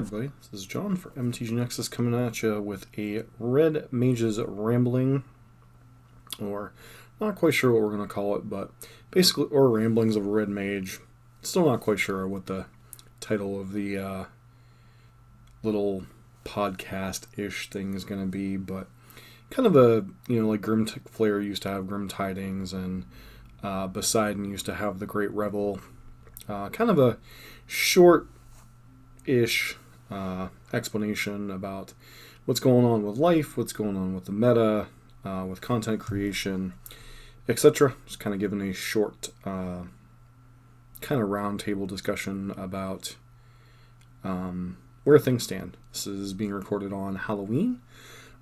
everybody, this is John for MTG Nexus coming at you with a Red Mage's Rambling, or not quite sure what we're going to call it, but basically, or Ramblings of a Red Mage. Still not quite sure what the title of the little podcast-ish thing is going to be, but kind of a, like Grim Flare used to have Grim Tidings, and Poseidon used to have the Great Revel. Kind of a short-ish explanation about what's going on with life, what's going on with the meta, with content creation, etc. Just kind of giving a short kind of roundtable discussion about where things stand. This is being recorded on Halloween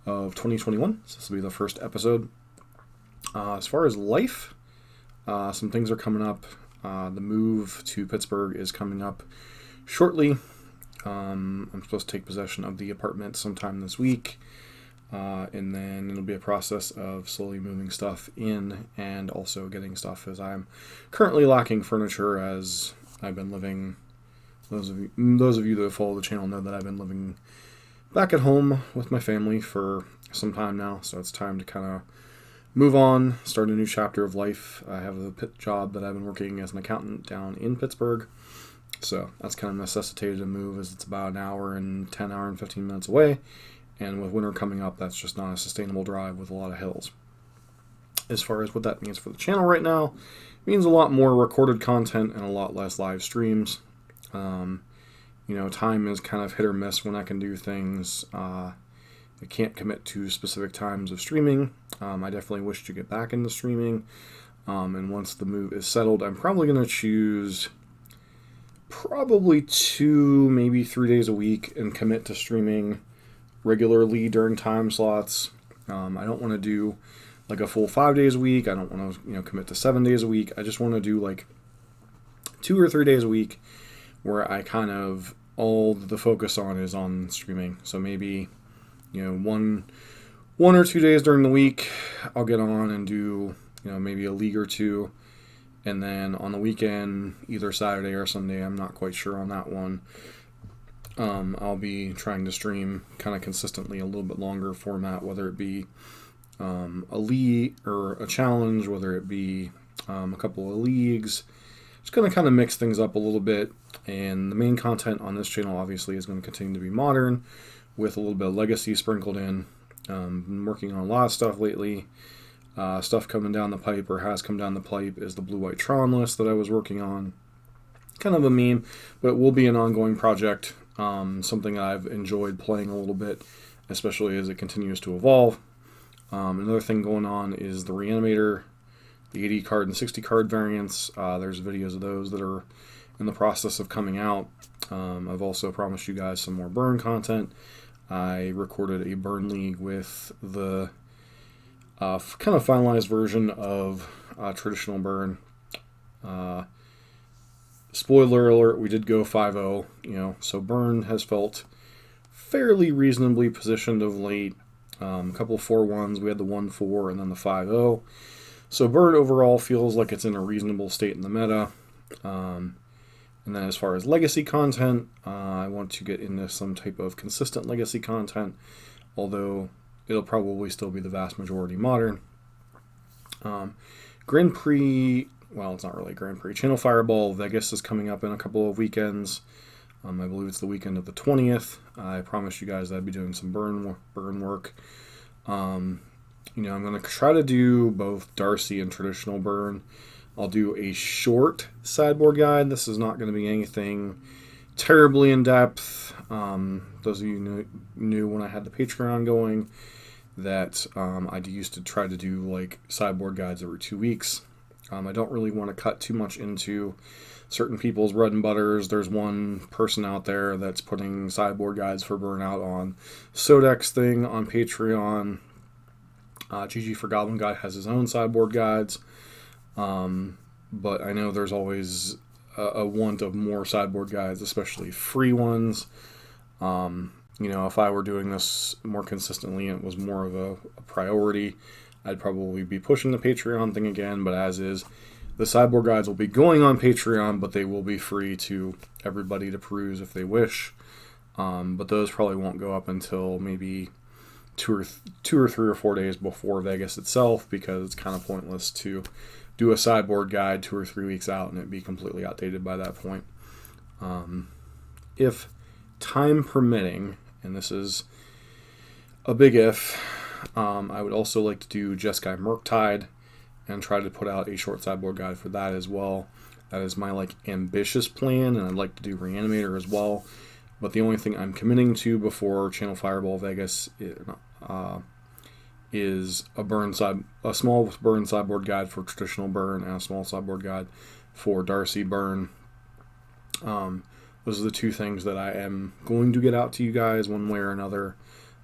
of 2021, so this will be the first episode. As far as life, some things are coming up. The move to Pittsburgh is coming up shortly. I'm supposed to take possession of the apartment sometime this week, and then it'll be a process of slowly moving stuff in and also getting stuff, as I'm currently lacking furniture, as I've been living. Those of you that follow the channel know that I've been living back at home with my family for some time now, so it's time to kind of move on, start a new chapter of life. I have a job that I've been working as an accountant down in Pittsburgh, so that's kind of necessitated a move, as it's about an hour and 15 minutes away, and with winter coming up, that's just not a sustainable drive with a lot of hills. As far as what that means for the channel right now, it means a lot more recorded content and a lot less live streams. Time is kind of hit or miss when I can do things. I can't commit to specific times of streaming. I definitely wish to get back into streaming. And once the move is settled, I'm probably going to choose probably 2, maybe 3 days a week and commit to streaming regularly during time slots. I don't want to do like a full 5 days a week. I don't want to, commit to 7 days a week. I just want to do like 2 or 3 days a week where I kind of, all the focus on is on streaming. So maybe, one or 2 days during the week, I'll get on and do, maybe a league or two. And then on the weekend, either Saturday or Sunday, I'm not quite sure on that one, I'll be trying to stream kind of consistently a little bit longer format, whether it be a league or a challenge, whether it be a couple of leagues. Just going to kind of mix things up a little bit. And the main content on this channel obviously is going to continue to be modern, with a little bit of legacy sprinkled in. Been working on a lot of stuff lately. Stuff coming down the pipe, or has come down the pipe, is the Blue-White Tron list that I was working on. Kind of a meme, but it will be an ongoing project. Something I've enjoyed playing a little bit, especially as it continues to evolve. Another thing going on is the Reanimator, the 80 card and 60 card variants. There's videos of those that are in the process of coming out. I've also promised you guys some more burn content. I recorded a burn league with the kind of finalized version of traditional burn. Spoiler alert, we did go 5-0, so burn has felt fairly reasonably positioned of late. A couple of 4-1s, we had the 1-4 and then the 5-0. So burn overall feels like it's in a reasonable state in the meta. And then as far as legacy content, I want to get into some type of consistent legacy content, although it'll probably still be the vast majority modern. Grand Prix, well, it's not really Grand Prix. Channel Fireball Vegas is coming up in a couple of weekends. I believe it's the weekend of the 20th. I promised you guys that I'd be doing some burn work. I'm going to try to do both Darcy and traditional burn. I'll do a short sideboard guide. This is not going to be anything terribly in-depth. Those of you knew when I had the Patreon going that I used to try to do like sideboard guides every 2 weeks. I don't really want to cut too much into certain people's bread and butters. There's one person out there that's putting sideboard guides for Burnout on Sodex thing on Patreon. GG for Goblin Guide has his own sideboard guides. But I know there's always a want of more sideboard guides, especially free ones. If I were doing this more consistently and it was more of a priority, I'd probably be pushing the Patreon thing again, but as is, the sideboard guides will be going on Patreon, but they will be free to everybody to peruse if they wish. but those probably won't go up until maybe two or 3 or 4 days before Vegas itself, because it's kind of pointless to do a sideboard guide 2 or 3 weeks out and it'd be completely outdated by that point. If time permitting, and this is a big if, I would also like to do Jeskai Murktide and try to put out a short sideboard guide for that as well. That is my ambitious plan, and I'd like to do Reanimator as well. But the only thing I'm committing to before Channel Fireball Vegas is a small burn sideboard guide for traditional burn and a small sideboard guide for Darcy burn. Those are the 2 things that I am going to get out to you guys one way or another.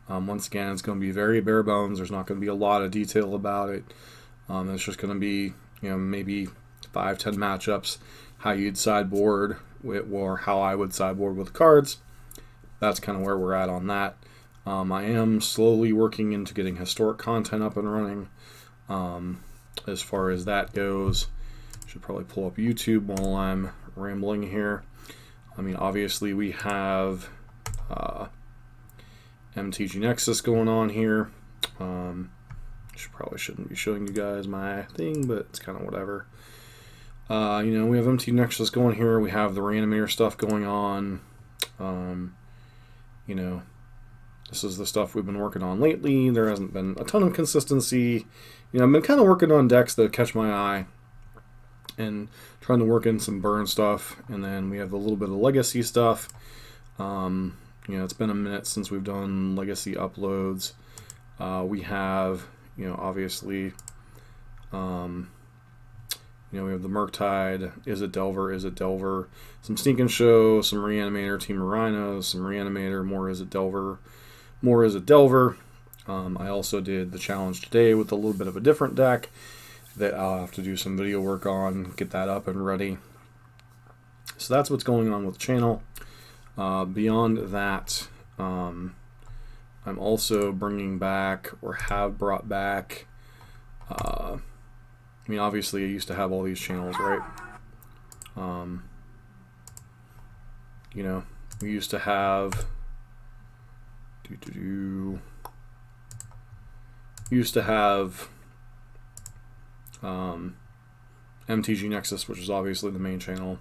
Once again, it's going to be very bare bones. There's not going to be a lot of detail about it. It's just going to be, maybe 5-10 matchups, how you'd sideboard or how I would sideboard with cards. That's kind of where we're at on that. I am slowly working into getting historic content up and running. As far as that goes, should probably pull up YouTube while I'm rambling here. I mean, obviously we have MTG Nexus going on here. Probably shouldn't be showing you guys my thing, but it's kind of whatever. We have MTG Nexus going here. We have the Reanimator stuff going on. This is the stuff we've been working on lately. There hasn't been a ton of consistency. I've been kind of working on decks that catch my eye and trying to work in some burn stuff. And then we have a little bit of legacy stuff. It's been a minute since we've done legacy uploads. We have, obviously, we have the Murktide, Is It Delver, some Sneak and Show, some Reanimator, Team of Rhinos, some Reanimator, more Is It Delver. I also did the challenge today with a little bit of a different deck that I'll have to do some video work on, get that up and ready. So that's what's going on with the channel. Beyond that, I'm also bringing back, or have brought back, obviously I used to have all these channels, right? We used to have MTG Nexus, which is obviously the main channel.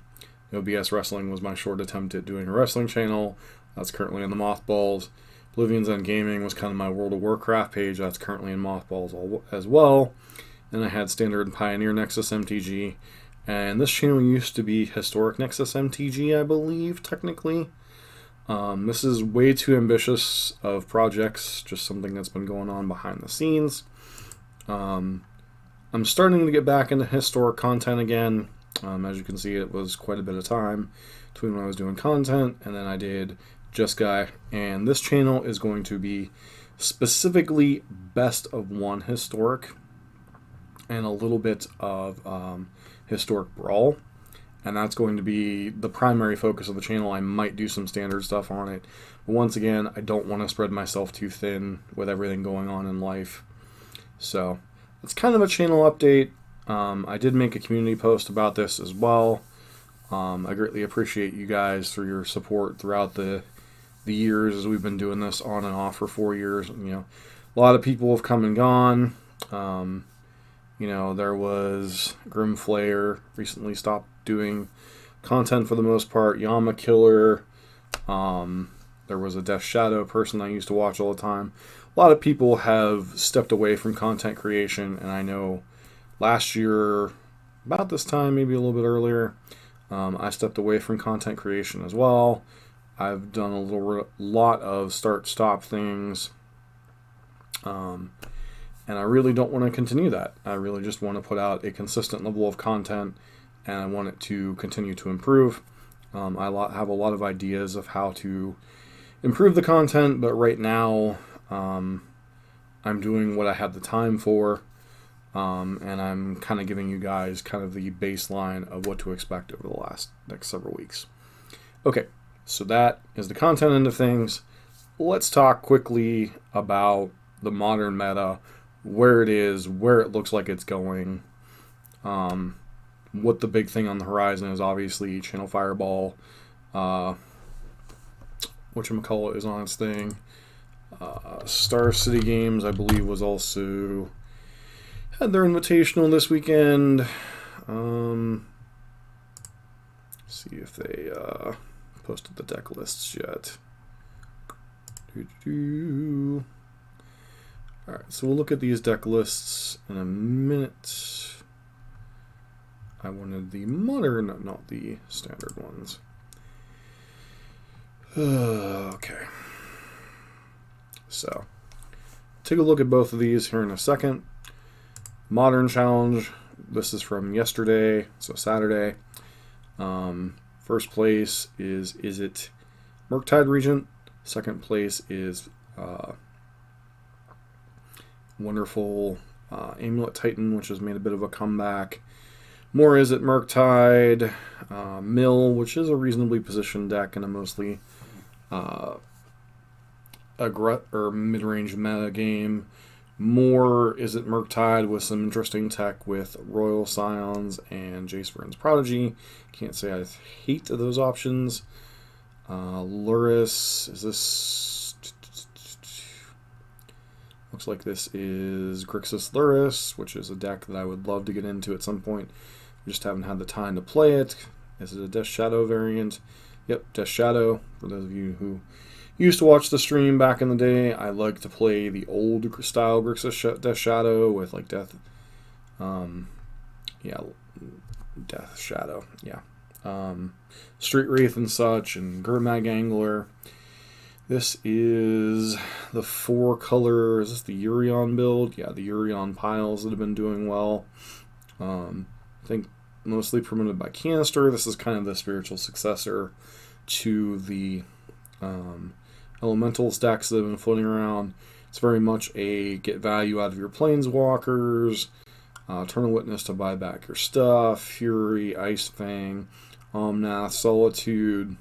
OBS Wrestling was my short attempt at doing a wrestling channel. That's currently in the mothballs. Oblivion's End Gaming was kind of my World of Warcraft page. That's currently in mothballs as well. And I had Standard and Pioneer Nexus MTG. And this channel used to be Historic Nexus MTG, I believe, technically. This is way too ambitious of projects, just something that's been going on behind the scenes. I'm starting to get back into historic content again. As you can see, it was quite a bit of time between when I was doing content and then I did Jeskai. And this channel is going to be specifically best of 1 historic and a little bit of historic brawl. And that's going to be the primary focus of the channel. I might do some standard stuff on it. But once again, I don't want to spread myself too thin with everything going on in life. So it's kind of a channel update. I did make a community post about this as well. I greatly appreciate you guys for your support throughout the years as we've been doing this on and off for 4 years. A lot of people have come and gone. There was Grimflayer recently stopped doing content for the most part. Yama Killer. There was a Death Shadow person I used to watch all the time. A lot of people have stepped away from content creation, and I know last year, about this time, maybe a little bit earlier, I stepped away from content creation as well. I've done a lot of start-stop things, and I really don't want to continue that. I really just want to put out a consistent level of content, and I want it to continue to improve. I have a lot of ideas of how to improve the content, but right now I'm doing what I have the time for, and I'm kind of giving you guys kind of the baseline of what to expect over the next several weeks. Okay, so that is the content end of things. Let's talk quickly about the modern meta, where it is, where it looks like it's going. What the big thing on the horizon is, obviously Channel Fireball whatchamacallit is on its thing. Star City Games, I believe, was also had their invitational this weekend. See if they posted the deck lists yet. Alright, so we'll look at these deck lists in a minute. I wanted the modern, not the standard ones. Okay. So, take a look at both of these here in a second. Modern Challenge, this is from yesterday, so Saturday. First place is it Murktide Regent. Second place is wonderful Amulet Titan, which has made a bit of a comeback. More is it Murktide, Mill, which is a reasonably positioned deck in a mostly mid-range meta game. More is it Murktide with some interesting tech with Royal Scions and Jace Vern's Prodigy. Can't say I hate those options. Luris, is this... Looks like this is Grixis Luris, which is a deck that I would love to get into at some point. I just haven't had the time to play it. Is it a Death Shadow variant? Yep, Death Shadow. For those of you who used to watch the stream back in the day, I like to play the old style Grixis Death Shadow with like Death Shadow, yeah. Street Wraith and such, and Gurmag Angler. This is the 4-color, is this the Urion build? Yeah, the Urion piles that have been doing well. I think mostly promoted by Canister. This is kind of the spiritual successor to the Elementals decks that have been floating around. It's very much a get value out of your Planeswalkers, Eternal Witness to buy back your stuff, Fury, Ice Fang, Omnath, Solitude.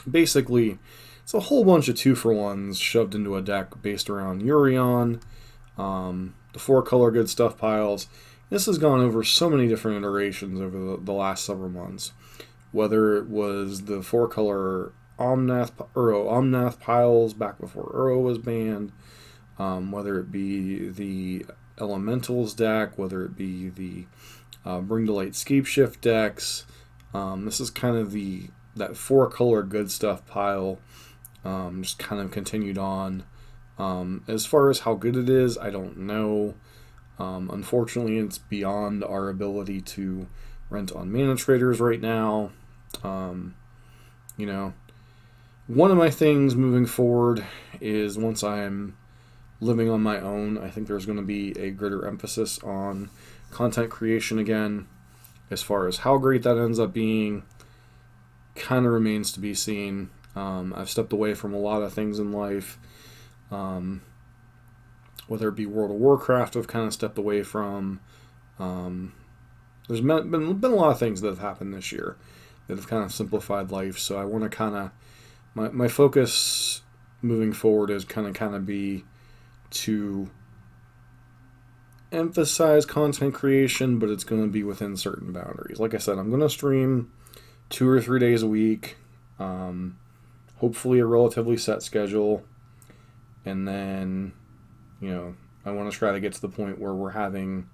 Basically, it's a whole bunch of 2-for-1s shoved into a deck based around Urion, the 4-color good stuff piles. This has gone over so many different iterations over the last several months. Whether it was the 4-color Omnath piles back before Uro was banned, whether it be the Elementals deck, whether it be the Bring to Light Scapeshift decks. This is kind of that 4-color good stuff pile, just kind of continued on. As far as how good it is, I don't know. Unfortunately, it's beyond our ability to rent on Mana Traders right now. One of my things moving forward is once I'm living on my own, I think there's going to be a greater emphasis on content creation again. As far as how great that ends up being, kind of remains to be seen. I've stepped away from a lot of things in life. Whether it be World of Warcraft, I've kind of stepped away from. There's been a lot of things that have happened this year that have kind of simplified life. So I want to kind of my focus moving forward is kind of be to emphasize content creation, but it's going to be within certain boundaries. Like I said, I'm going to stream 2 or 3 days a week. Hopefully a relatively set schedule, and then I want to try to get to the point where we're having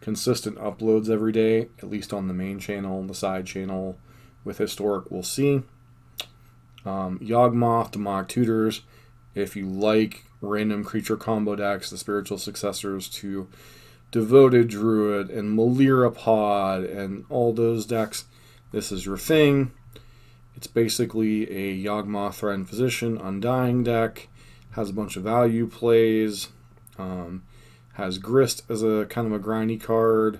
consistent uploads every day, at least on the main channel. The side channel with Historic, we'll see. Yawgmoth, Demonic Tutors. If you like random creature combo decks, the spiritual successors to Devoted Druid and Melirapod and all those decks, this is your thing. It's basically a Yawgmoth Threat and Physician Undying deck. Has a bunch of value plays. Has Grist as a kind of a grindy card,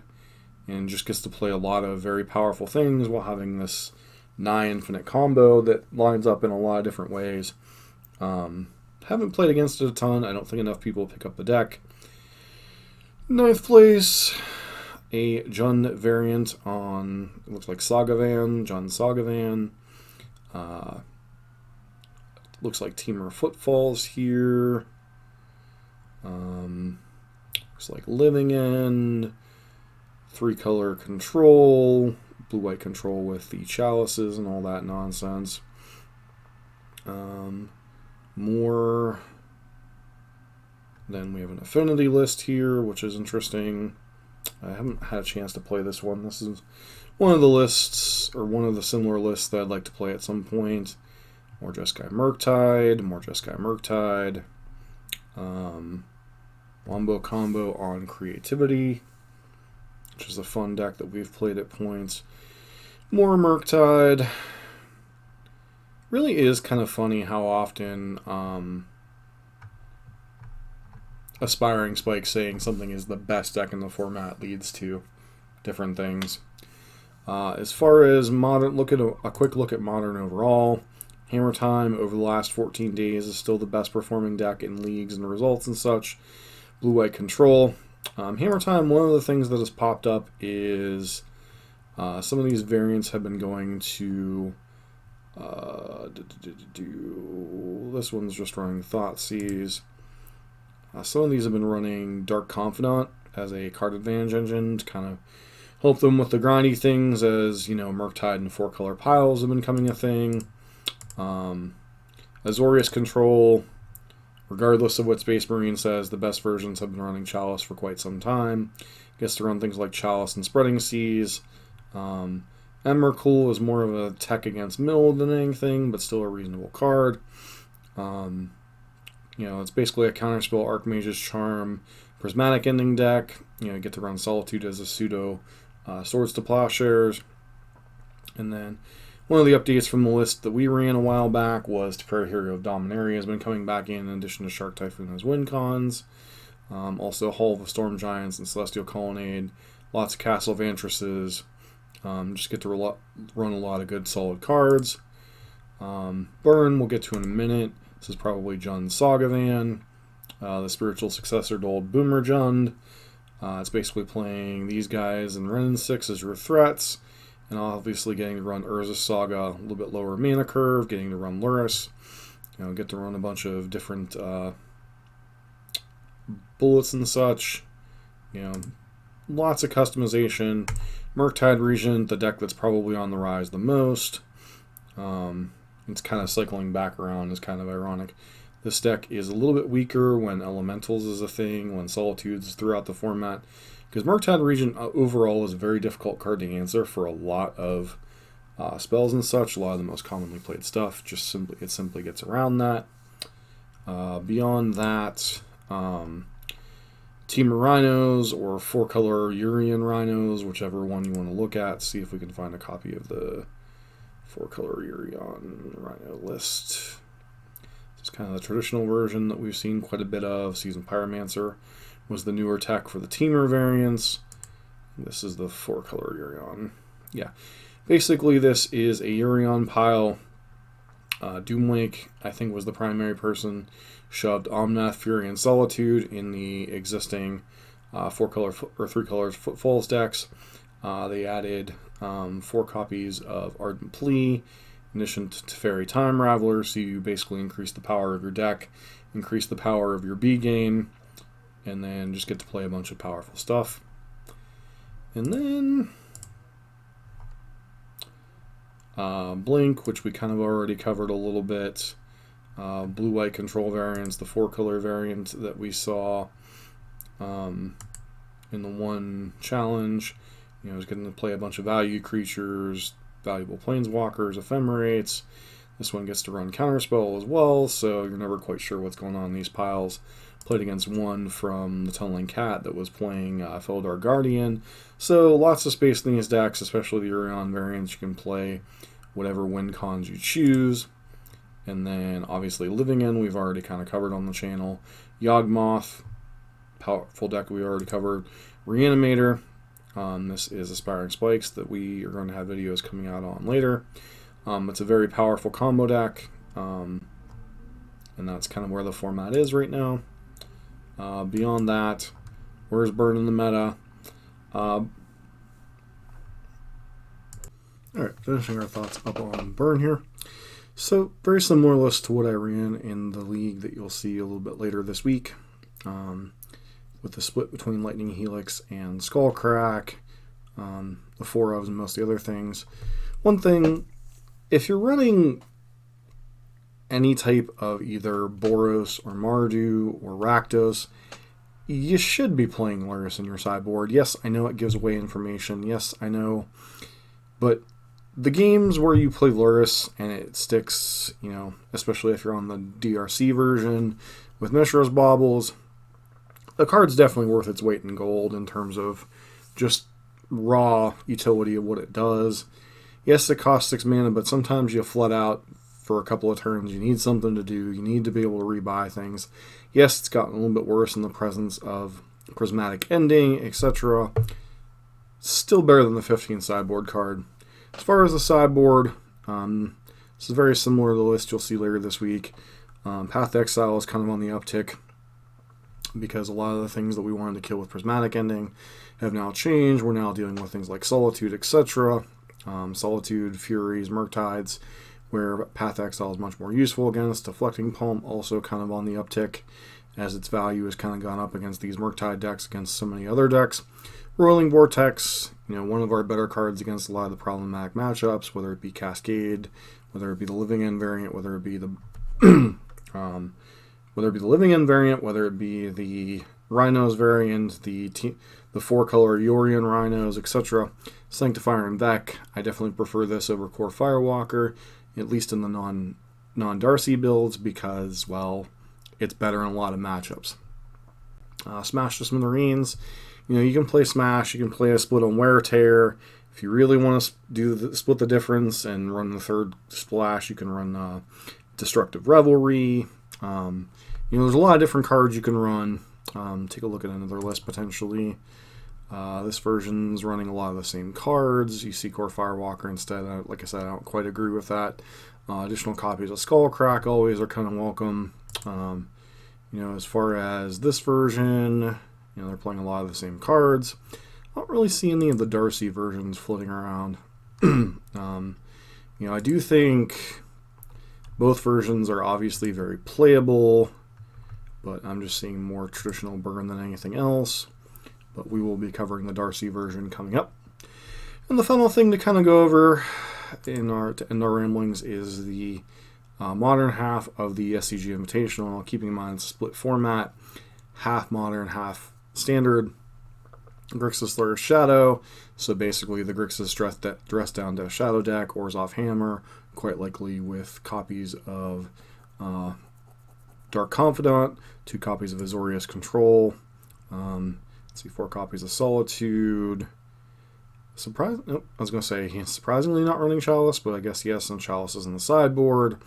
and just gets to play a lot of very powerful things while having this nigh infinite combo that lines up in a lot of different ways. Haven't played against it a ton. I don't think enough people pick up the deck. 9th place, a Jund variant on, it looks like Sagavan, Jund Sagavan. Looks like Temur Footfalls here. Looks like Living End, 3-color control, blue-white control with the chalices and all that nonsense. More. Then we have an affinity list here, which is interesting. I haven't had a chance to play this one. This is one of the lists, or one of the similar lists that I'd like to play at some point. More Jeskai Murktide, more Jeskai Murktide. Wombo combo on Creativity, which is a fun deck that we've played at points. More Murktide. Really is kind of funny how often Aspiring Spike saying something is the best deck in the format leads to different things. As far as Modern, look at a quick look at Modern overall. Hammer Time over the last 14 days is still the best performing deck in leagues and results and such. Blue-White Control. Hammer Time, one of the things that has popped up is some of these variants have been going to this one's just running Thoughtseize. Some of these have been running Dark Confidant as a card advantage engine to kind of help them with the grindy things, as you know, Murktide and 4-color piles have been becoming a thing. Azorius Control, regardless of what Space Marine says, the best versions have been running Chalice for quite some time. Gets to run things like Chalice and Spreading Seas. Emrakul is more of a tech against mill than anything, but still a reasonable card. It's basically a counterspell Archmage's Charm, Prismatic Ending deck. You get to run Solitude as a pseudo Swords to Plowshares. And then one of the updates from the list that we ran a while back was Prairie Hero of Dominaria has been coming back in addition to Shark Typhoon as win cons. Also Hall of the Storm Giants and Celestial Colonnade. Lots of Castle Vantresses. Just get to run a lot of good solid cards. Burn we'll get to in a minute. This is probably Jund's Sagavan, the spiritual successor to old Boomer Jund. It's basically playing these guys and Ren 6 as your threats, and obviously getting to run Urza's Saga, a little bit lower mana curve, getting to run Luris. Get to run a bunch of different bullets and such. Lots of customization. Murktide Regent, the deck that's probably on the rise the most. It's kind of cycling back around, is kind of ironic. This deck is a little bit weaker when Elementals is a thing, when Solitudes is throughout the format, because Murktide Regent overall is a very difficult card to answer for a lot of spells and such. A lot of the most commonly played stuff, it simply gets around that. Beyond that, Team of Rhinos or 4-color Urian Rhinos, whichever one you want to look at. See if we can find a copy of the 4-color Urian Rhino list. It's kind of the traditional version that we've seen quite a bit of. Seasoned Pyromancer was the newer tech for the Teamer variants. This is the 4-color Urian. Yeah, basically this is a Urian pile. Doomlake, I think, was the primary person. Shoved Omnath, Fury, and Solitude in the existing 4-color or 3-color Footfalls decks. They added 4 copies of Ardent Plea, in addition to Teferi Time Raveler, so you basically increase the power of your deck, increase the power of your B game, and then just get to play a bunch of powerful stuff. And then Blink, which we kind of already covered a little bit. Blue-White Control variants, the 4-color variant that we saw in the one challenge. Is getting to play a bunch of value creatures, valuable planeswalkers, ephemerates. This one gets to run Counterspell as well, so you're never quite sure what's going on in these piles. Played against one from the Tunneling Cat that was playing Felidar Guardian. So lots of space in these decks, especially the Urian variants. You can play whatever win cons you choose. And then obviously Living End we've already kind of covered on the channel. Yawgmoth, powerful deck we already covered. Reanimator. This is Aspiring Spikes that we are going to have videos coming out on later. It's a very powerful combo deck, and that's kind of where the format is right now. Beyond that, where's Burn in the meta? Alright, finishing our thoughts up on Burn here. So, very similar list to what I ran in the league that you'll see a little bit later this week. With the split between Lightning Helix and Skullcrack, the 4-ofs and most of the other things. One thing, if you're running any type of either Boros or Mardu or Rakdos, you should be playing Lurrus in your sideboard. Yes, I know it gives away information. Yes, I know. But the games where you play Lurrus and it sticks, especially if you're on the DRC version with Mishra's Baubles, the card's definitely worth its weight in gold in terms of just raw utility of what it does. Yes, it costs 6 mana, but sometimes you flood out for a couple of turns. You need something to do. You need to be able to rebuy things. Yes, it's gotten a little bit worse in the presence of Prismatic Ending, etc. Still better than the 15 sideboard card. As far as the sideboard, this is very similar to the list you'll see later this week. Path to Exile is kind of on the uptick because a lot of the things that we wanted to kill with Prismatic Ending have now changed. We're now dealing with things like Solitude, etc. Solitude, Furies, Murktides, where Path to Exile is much more useful against. Deflecting Palm also kind of on the uptick as its value has kind of gone up against these Murktide decks, against so many other decks. Roiling Vortex, one of our better cards against a lot of the problematic matchups, whether it be Cascade, whether it be the Living End variant, whether it be the Living End variant, whether it be the Rhinos variant, the 4-color Yorion Rhinos, etc. Sanctifier and Vec, I definitely prefer this over Core Firewalker, at least in the non-Darcy builds, because, well, it's better in a lot of matchups. Smash to Smithereens. You can play Smash, you can play a split on Wear Tear. If you really want to split the difference and run the third splash, you can run Destructive Revelry. There's a lot of different cards you can run. Take a look at another list potentially. This version's running a lot of the same cards. You see Core Firewalker instead. Like I said, I don't quite agree with that. Additional copies of Skullcrack always are kind of welcome. As far as this version, they're playing a lot of the same cards. I don't really see any of the Darcy versions floating around. I do think both versions are obviously very playable, but I'm just seeing more traditional burn than anything else. But we will be covering the Darcy version coming up. And the final thing to kind of go over to end our ramblings is the modern half of the SCG Invitational, keeping in mind it's a split format, half modern, half standard. Grixis Lurrus Shadow, so basically the Grixis Dress Down Death Shadow deck, Orzhov Hammer, quite likely with copies of Dark Confidant, 2 copies of Azorius Control, let's see, 4 copies of Solitude. He's surprisingly not running Chalice, but I guess yes, and Chalice is in the sideboard.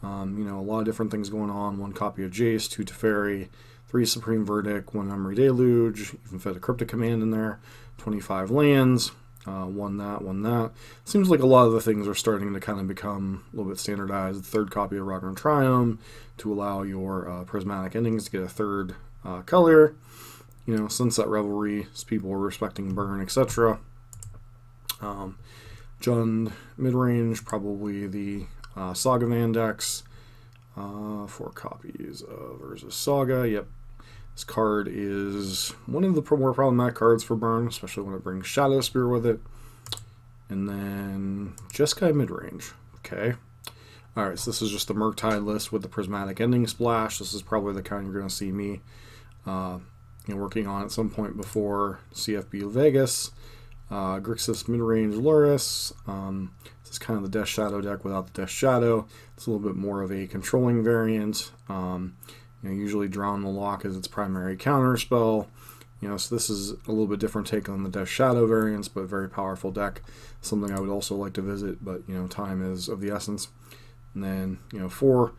A lot of different things going on. 1 copy of Jace, 2 Teferi, 3 Supreme Verdict, 1 Memory Deluge, even fit a Cryptic Command in there, 25 lands, one that. Seems like a lot of the things are starting to kind of become a little bit standardized. 3rd copy of Rock and Triumph to allow your Prismatic Endings to get a 3rd color. Sunset Revelry, so people are respecting burn, etc. Jund midrange, probably the Saga Vandex. 4 copies of Urza's Saga. Yep. This card is one of the more problematic cards for burn, especially when it brings Shadow Spear with it. And then Jeskai midrange. Okay. Alright, so this is just the Murktide list with the Prismatic Ending splash. This is probably the kind you're going to see me working on at some point before CFB Vegas. Grixis midrange Lurrus. This is kind of the Death Shadow deck without the Death Shadow. It's a little bit more of a controlling variant. Usually Drown the Lock as its primary counter spell. So this is a little bit different take on the Death Shadow variants, but very powerful deck. Something I would also like to visit, but time is of the essence. And then 4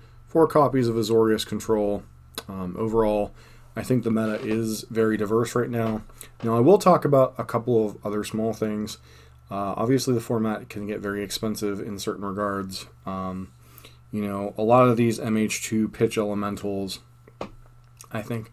copies of Azorius Control. Overall, I think the meta is very diverse right now. Now, I will talk about a couple of other small things. Obviously, the format can get very expensive in certain regards. A lot of these MH2 pitch elementals, I think,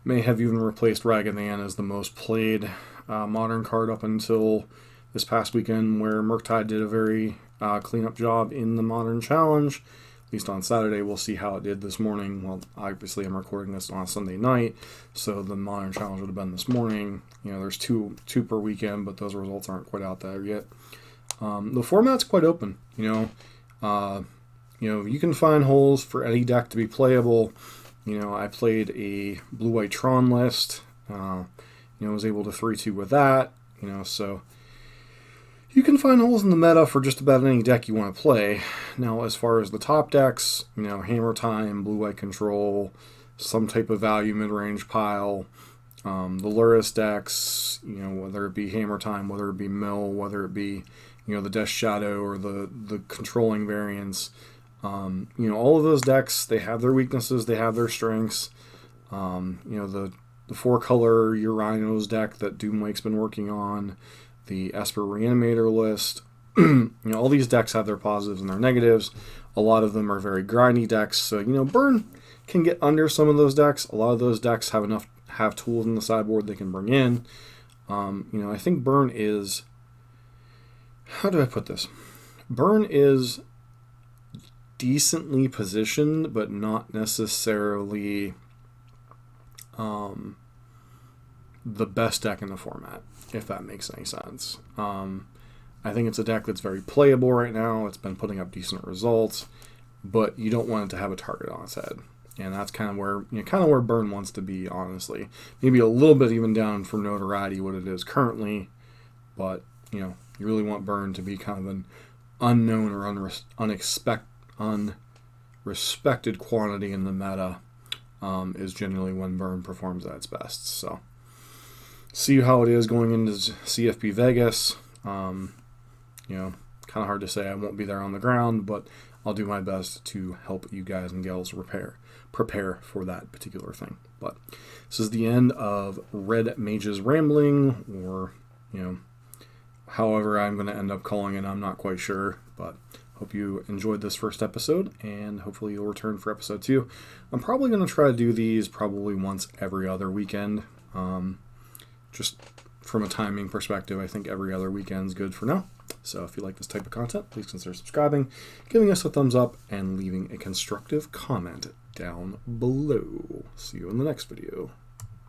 may have even replaced Ragavan as the most played modern card up until this past weekend, where Murktide did a very cleanup job in the Modern Challenge. At least on Saturday, we'll see how it did this morning. Well, obviously, I'm recording this on a Sunday night, so the Modern Challenge would have been this morning. There's two per weekend, but those results aren't quite out there yet. The format's quite open. you can find holes for any deck to be playable. I played a blue-white Tron list. Was able to 3-2 with that. So you can find holes in the meta for just about any deck you want to play. Now, as far as the top decks, Hammer Time, blue-white Control, some type of value mid-range pile, the Luris decks, whether it be Hammer Time, whether it be Mill, whether it be, the Death Shadow or the controlling variants, all of those decks, they have their weaknesses, they have their strengths. The 4-color Urinos deck that Doomwake's been working on, the Esper Reanimator list, all these decks have their positives and their negatives. A lot of them are very grindy decks, so Burn can get under some of those decks. A lot of those decks have tools in the sideboard they can bring in. I think Burn is, how do I put this? Burn is decently positioned, but not necessarily the best deck in the format, if that makes any sense. I think it's a deck that's very playable right now. It's been putting up decent results, but you don't want it to have a target on its head. And that's kind of where Burn wants to be, honestly. Maybe a little bit even down from notoriety what it is currently, but you really want Burn to be kind of an unknown or unrespected quantity in the meta. Is generally when Burn performs at its best. So, see how it is going into CFP Vegas. Kind of hard to say. I won't be there on the ground, but I'll do my best to help you guys and gals prepare for that particular thing. But this is the end of Red Mage's Rambling, or, however I'm going to end up calling it, I'm not quite sure, but hope you enjoyed this first episode, and hopefully you'll return for episode 2. I'm probably going to try to do these probably once every other weekend. Just from a timing perspective, I think every other weekend's good for now. So if you like this type of content, please consider subscribing, giving us a thumbs up, and leaving a constructive comment down below. See you in the next video.